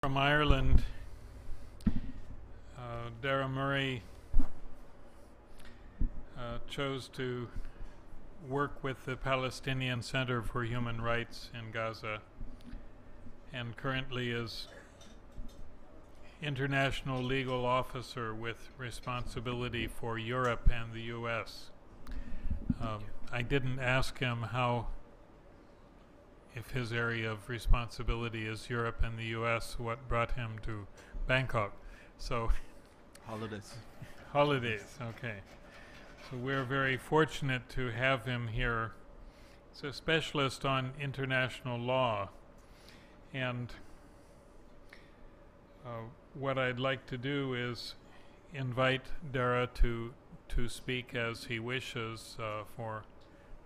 From Ireland, Daragh Murray chose to work with the Palestinian Center for Human Rights in Gaza and currently is international legal officer with responsibility for Europe and the US. I didn't ask him if his area of responsibility is Europe and the US, what brought him to Bangkok. So holidays, okay. So we're very fortunate to have him here. He's a specialist on international law. And what I'd like to do is invite Daragh to speak as he wishes for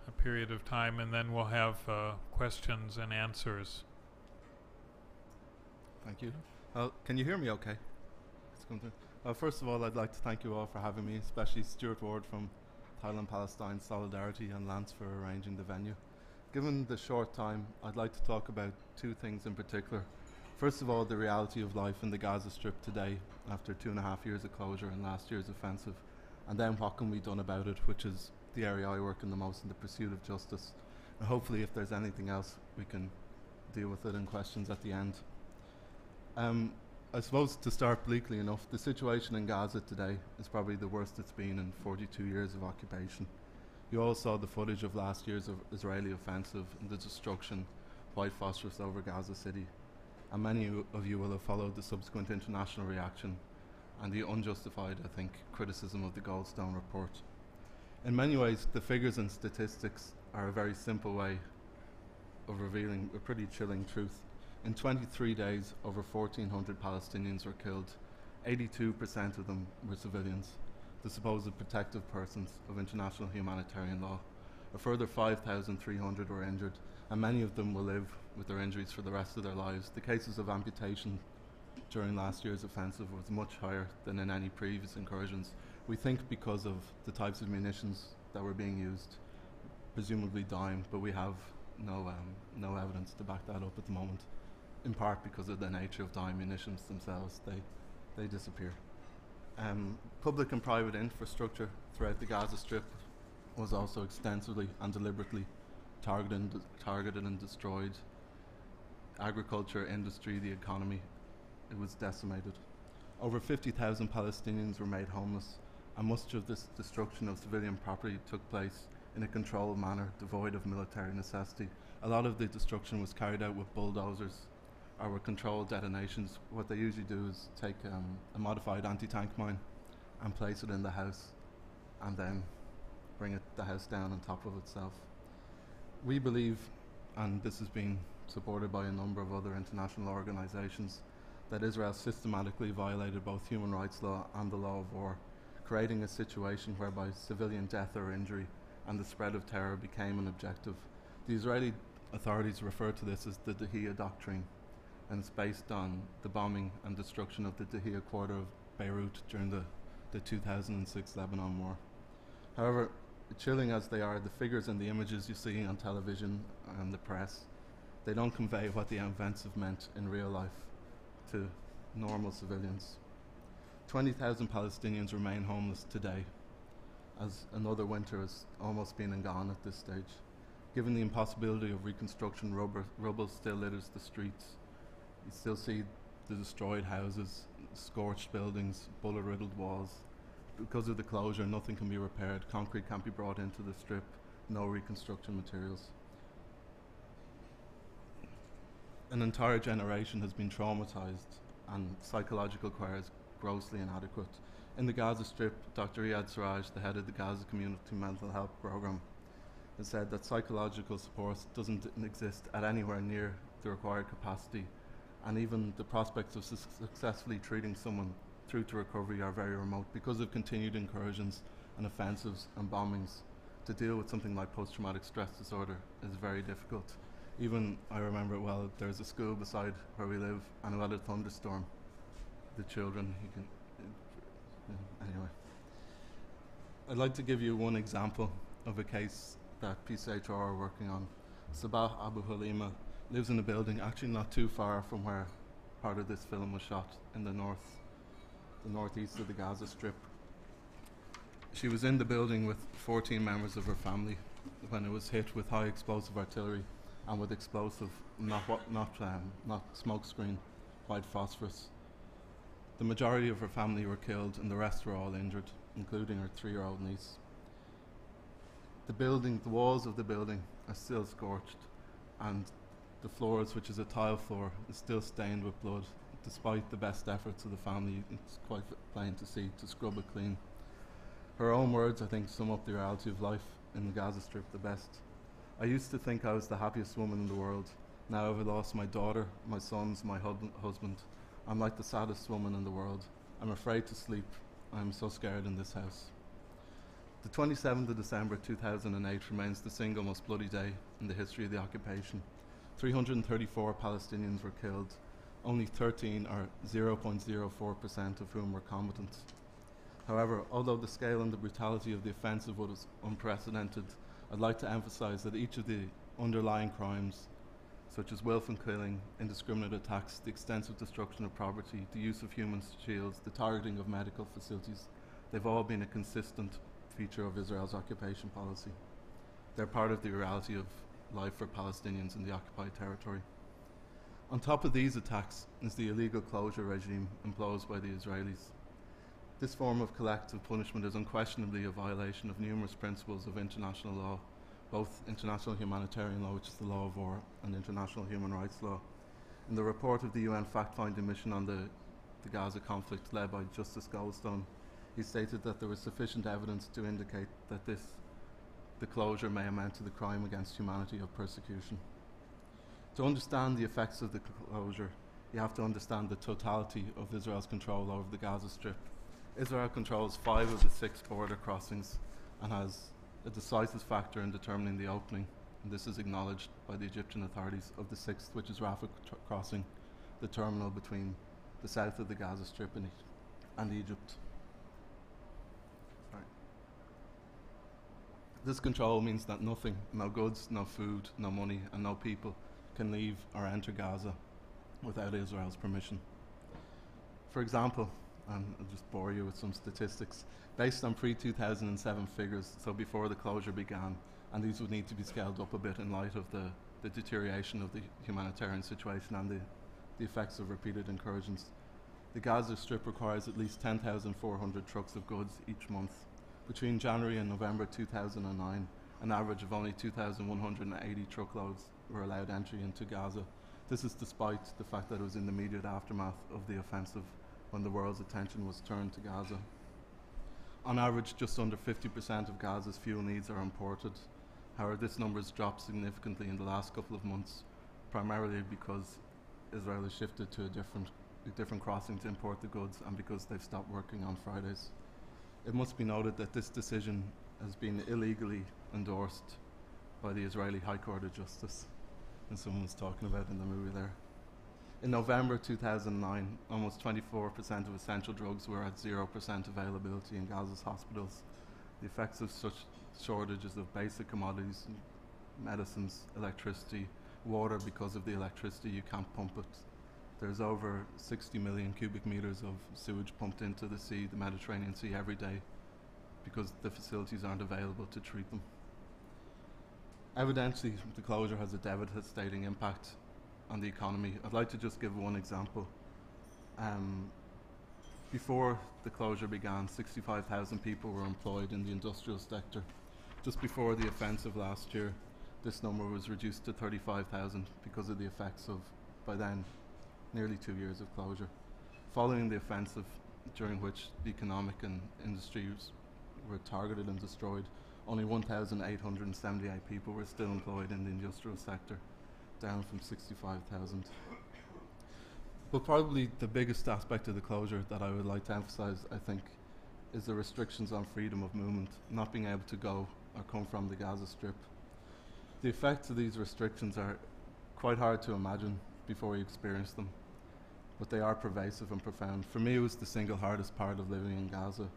a period of time, and then we'll have questions and answers. Thank you. Can you hear me okay? It's coming through. First of all, I'd like to thank you all for having me, especially Stuart Ward from Thailand Palestine Solidarity and Lance for arranging the venue. Given the short time, I'd like to talk about two things in particular. First of all, the reality of life in the Gaza Strip today after 2.5 years of closure and last year's offensive, and then what can be done about it, which is the area I work in the most, in the pursuit of justice. And hopefully if there's anything else, we can deal with it in questions at the end. I suppose to start bleakly enough, the situation in Gaza today is probably the worst it's been in 42 years of occupation. You all saw the footage of last year's Israeli offensive and the destruction, white phosphorus over Gaza City. And many of you will have followed the subsequent international reaction and the unjustified, I think, criticism of the Goldstone report. In many ways, the figures and statistics are a very simple way of revealing a pretty chilling truth. In 23 days, over 1,400 Palestinians were killed. 82% of them were civilians, the supposed protective persons of international humanitarian law. A further 5,300 were injured, and many of them will live with their injuries for the rest of their lives. The cases of amputation during last year's offensive was much higher than in any previous incursions. We think because of the types of munitions that were being used, presumably dime, but we have no evidence to back that up at the moment, in part because of the nature of dime munitions themselves. They disappear. Public and private infrastructure throughout the Gaza Strip was also extensively and deliberately targeted and destroyed. Agriculture, industry, the economy, it was decimated. Over 50,000 Palestinians were made homeless, and much of this destruction of civilian property took place in a controlled manner, devoid of military necessity. A lot of the destruction was carried out with bulldozers or with controlled detonations. What they usually do is take a modified anti-tank mine and place it in the house and then bring the house down on top of itself. We believe, and this has been supported by a number of other international organizations, that Israel systematically violated both human rights law and the law of war, creating a situation whereby civilian death or injury and the spread of terror became an objective. The Israeli authorities refer to this as the Dahiyya Doctrine, and it's based on the bombing and destruction of the Dahiyya quarter of Beirut during the 2006 Lebanon war. However, chilling as they are, the figures and the images you see on television and the press, they don't convey what the events have meant in real life to normal civilians. 20,000 Palestinians remain homeless today, as another winter has almost been and gone at this stage. Given the impossibility of reconstruction, rubble still litters the streets. You still see the destroyed houses, scorched buildings, bullet-riddled walls. Because of the closure, nothing can be repaired. Concrete can't be brought into the strip. No reconstruction materials. An entire generation has been traumatized, and psychological care is grossly inadequate. In the Gaza Strip, Dr. Iyad Siraj, the head of the Gaza Community Mental Health Program, has said that psychological support doesn't exist at anywhere near the required capacity, and even the prospects of successfully treating someone through to recovery are very remote because of continued incursions and offensives and bombings. To deal with something like post-traumatic stress disorder is very difficult. Even, I remember it well, there's a school beside where we live, and we had a thunderstorm. The children, anyway. I'd like to give you one example of a case that PCHR are working on. Sabah Abu Halima lives in a building actually not too far from where part of this film was shot in the northeast of the Gaza Strip. She was in the building with 14 members of her family when it was hit with high explosive artillery and with explosive, not smoke screen, white phosphorus. The majority of her family were killed and the rest were all injured, including her 3-year-old niece. The walls of the building are still scorched, and the floors, which is a tile floor, is still stained with blood. Despite the best efforts of the family, it's quite plain to see, to scrub it clean. Her own words, I think, sum up the reality of life in the Gaza Strip the best. I used to think I was the happiest woman in the world. Now I've lost my daughter, my sons, my husband. I'm like the saddest woman in the world. I'm afraid to sleep. I'm so scared in this house. The 27th of December 2008 remains the single most bloody day in the history of the occupation. 334 Palestinians were killed, only 13 or 0.04% of whom were combatants. However, although the scale and the brutality of the offensive was unprecedented, I'd like to emphasize that each of the underlying crimes, such as willful killing, indiscriminate attacks, the extensive destruction of property, the use of human shields, the targeting of medical facilities, they've all been a consistent feature of Israel's occupation policy. They're part of the reality of life for Palestinians in the occupied territory. On top of these attacks is the illegal closure regime imposed by the Israelis. This form of collective punishment is unquestionably a violation of numerous principles of international law, both international humanitarian law, which is the law of war, and international human rights law. In the report of the UN fact-finding mission on the Gaza conflict led by Justice Goldstone, he stated that there was sufficient evidence to indicate that the closure may amount to the crime against humanity of persecution. To understand the effects of the closure, you have to understand the totality of Israel's control over the Gaza Strip. Israel controls 5 of the 6 border crossings and has a decisive factor in determining the opening, and this is acknowledged by the Egyptian authorities, of the 6th, which is Rafah crossing, the terminal between the south of the Gaza Strip and Egypt. This control means that nothing, no goods, no food, no money, and no people can leave or enter Gaza without Israel's permission. For example, and I'll just bore you with some statistics, based on pre-2007 figures, so before the closure began, and these would need to be scaled up a bit in light of the deterioration of the humanitarian situation and the effects of repeated incursions. The Gaza Strip requires at least 10,400 trucks of goods each month. Between January and November 2009, an average of only 2,180 truckloads were allowed entry into Gaza. This is despite the fact that it was in the immediate aftermath of the offensive when the world's attention was turned to Gaza. On average, just under 50% of Gaza's fuel needs are imported. However, this number has dropped significantly in the last couple of months, primarily because Israel has shifted to a different crossing to import the goods and because they've stopped working on Fridays. It must be noted that this decision has been illegally endorsed by the Israeli High Court of Justice, as someone was talking about in the movie there. In November 2009, almost 24% of essential drugs were at 0% availability in Gaza's hospitals. The effects of such shortages of basic commodities, medicines, electricity, water, because of the electricity you can't pump it. There's over 60 million cubic meters of sewage pumped into the sea, the Mediterranean Sea, every day because the facilities aren't available to treat them. Evidently, the closure has a devastating impact on the economy. I'd like to just give one example. Before the closure began, 65,000 people were employed in the industrial sector. Just before the offensive last year, this number was reduced to 35,000 because of the effects of, by then, nearly 2 years of closure. Following the offensive, during which the economic and industries were targeted and destroyed, only 1,878 people were still employed in the industrial sector, down from 65,000. But probably the biggest aspect of the closure that I would like to emphasize, I think, is the restrictions on freedom of movement, not being able to go or come from the Gaza Strip. The effects of these restrictions are quite hard to imagine before you experience them, but they are pervasive and profound. For me, it was the single hardest part of living in Gaza.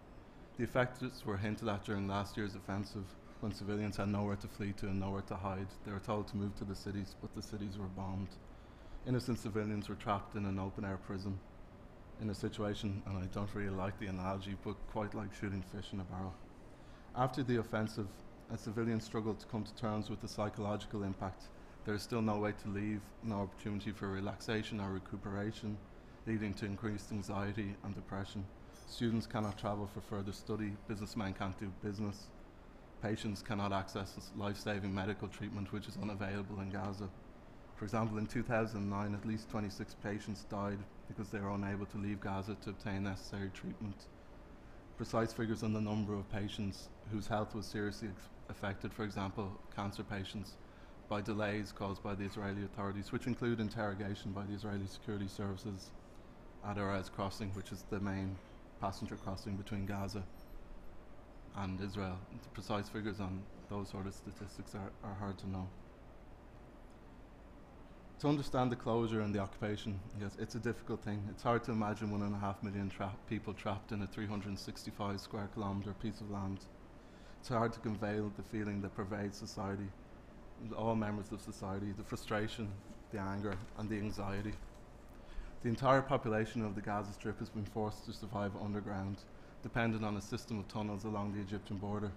The effects were hinted at during last year's offensive, when civilians had nowhere to flee to and nowhere to hide. They were told to move to the cities, but the cities were bombed. Innocent civilians were trapped in an open-air prison in a situation, and I don't really like the analogy, but quite like shooting fish in a barrel. After the offensive, as civilians struggled to come to terms with the psychological impact, there is still no way to leave, no opportunity for relaxation or recuperation, leading to increased anxiety and depression. Students cannot travel for further study, businessmen can't do business, patients cannot access life-saving medical treatment which is unavailable in Gaza. For example, in 2009, at least 26 patients died because they were unable to leave Gaza to obtain necessary treatment. Precise figures on the number of patients whose health was seriously affected, for example, cancer patients, by delays caused by the Israeli authorities, which include interrogation by the Israeli security services at Erez crossing, which is the main passenger crossing between Gaza and Israel. The precise figures on those sort of statistics are hard to know. To understand the closure and the occupation, yes, it's a difficult thing. It's hard to imagine 1.5 million people trapped in a 365 square kilometre piece of land. It's hard to convey the feeling that pervades society, all members of society, the frustration, the anger and the anxiety. The entire population of the Gaza Strip has been forced to survive underground, dependent on a system of tunnels along the Egyptian border.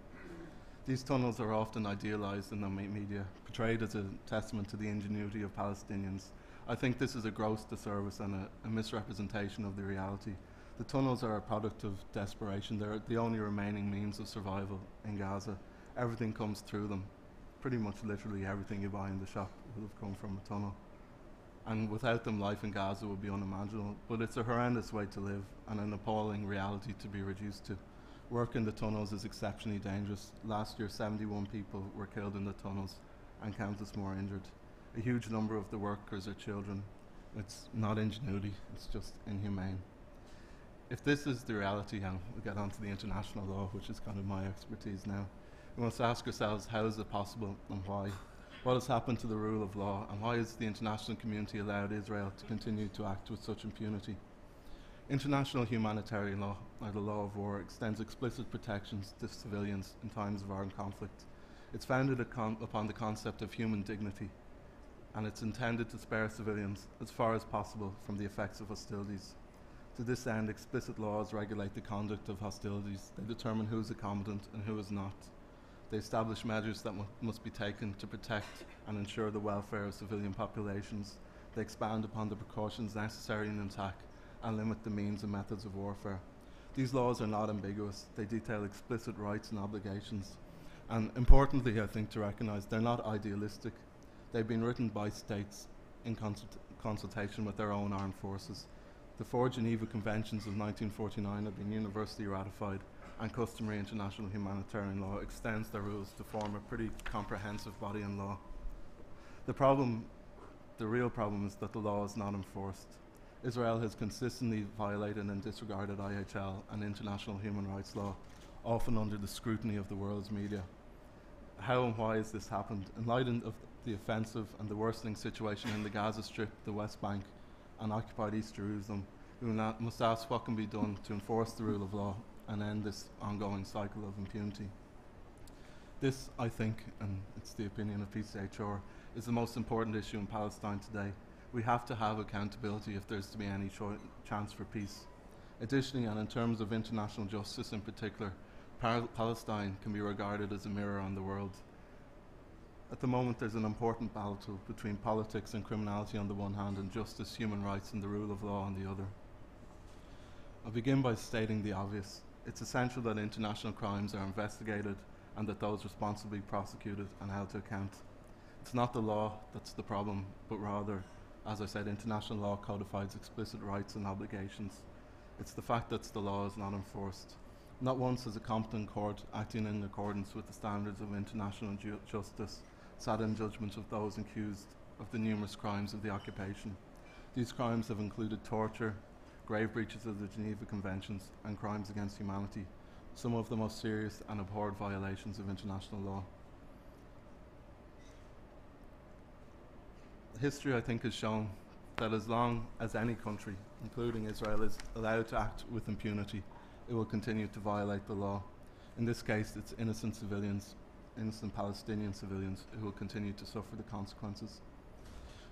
These tunnels are often idealized in the media, portrayed as a testament to the ingenuity of Palestinians. I think this is a gross disservice and a misrepresentation of the reality. The tunnels are a product of desperation. They're the only remaining means of survival in Gaza. Everything comes through them. Pretty much literally everything you buy in the shop will have come from a tunnel. And without them, life in Gaza would be unimaginable. But it's a horrendous way to live and an appalling reality to be reduced to. Work in the tunnels is exceptionally dangerous. Last year, 71 people were killed in the tunnels and countless more injured. A huge number of the workers are children. It's not ingenuity, it's just inhumane. If this is the reality, and we'll get on to the international law, which is kind of my expertise now, we must ask ourselves, how is it possible and why? What has happened to the rule of law, and why has the international community allowed Israel to continue to act with such impunity? International humanitarian law, or the law of war, extends explicit protections to civilians in times of armed conflict. It's founded upon the concept of human dignity, and it's intended to spare civilians as far as possible from the effects of hostilities. To this end, explicit laws regulate the conduct of hostilities. They determine who is a combatant and who is not. They establish measures that must be taken to protect and ensure the welfare of civilian populations. They expand upon the precautions necessary in an attack and limit the means and methods of warfare. These laws are not ambiguous. They detail explicit rights and obligations. And importantly, I think, to recognise, they're not idealistic. They've been written by states in consultation with their own armed forces. The 4 Geneva Conventions of 1949 have been universally ratified, and customary international humanitarian law extends their rules to form a pretty comprehensive body in law. The real problem is that the law is not enforced. Israel has consistently violated and disregarded IHL and international human rights law, often under the scrutiny of the world's media. How and why has this happened? In light of the offensive and the worsening situation in the Gaza Strip, the West Bank, and occupied East Jerusalem, we must ask what can be done to enforce the rule of law and end this ongoing cycle of impunity. This, I think, and it's the opinion of PCHR, is the most important issue in Palestine today. We have to have accountability if there's to be any chance for peace. Additionally, and in terms of international justice in particular, Palestine can be regarded as a mirror on the world. At the moment, there's an important battle between politics and criminality on the one hand, and justice, human rights, and the rule of law on the other. I'll begin by stating the obvious. It's essential that international crimes are investigated and that those responsible be prosecuted and held to account. It's not the law that's the problem, but rather, as I said, international law codifies explicit rights and obligations. It's the fact that the law is not enforced. Not once has a competent court, acting in accordance with the standards of international justice, sat in judgment of those accused of the numerous crimes of the occupation. These crimes have included torture, grave breaches of the Geneva Conventions, and crimes against humanity, some of the most serious and abhorred violations of international law. History, I think, has shown that as long as any country, including Israel, is allowed to act with impunity, it will continue to violate the law. In this case, it's innocent civilians, innocent Palestinian civilians, who will continue to suffer the consequences.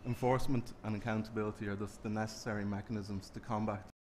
Enforcement and accountability are thus the necessary mechanisms to combat